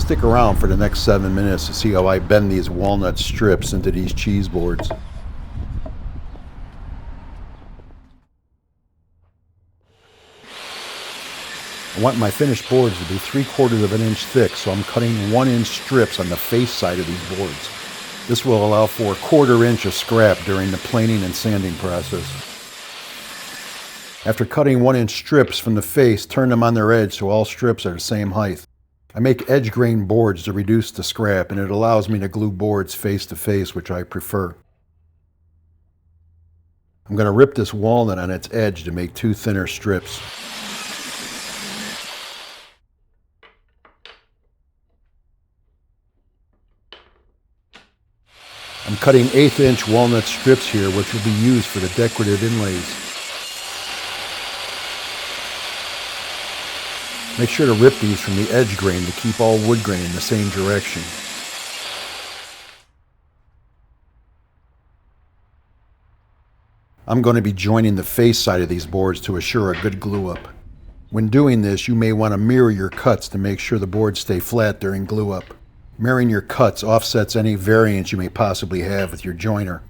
Stick around for the next 7 minutes to see how I bend these walnut strips into these cheese boards. I want my finished boards to be 3/4 of an inch thick, so I'm cutting 1-inch strips on the face side of these boards. This will allow for a 1/4 inch of scrap during the planing and sanding process. After cutting 1-inch strips from the face, turn them on their edge so all strips are the same height. I make edge grain boards to reduce the scrap, and it allows me to glue boards face to face, which I prefer. I'm going to rip this walnut on its edge to make 2 thinner strips. I'm cutting 1/8 inch walnut strips here, which will be used for the decorative inlays. Make sure to rip these from the edge grain to keep all wood grain in the same direction. I'm going to be joining the face side of these boards to assure a good glue up. When doing this, you may want to mirror your cuts to make sure the boards stay flat during glue up. Mirroring your cuts offsets any variance you may possibly have with your joiner.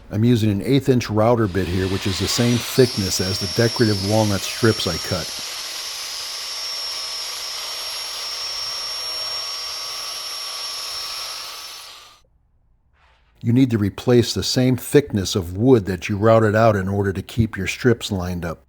I'm using an 1/8 inch router bit here, which is the same thickness as the decorative walnut strips I cut. You need to replace the same thickness of wood that you routed out in order to keep your strips lined up.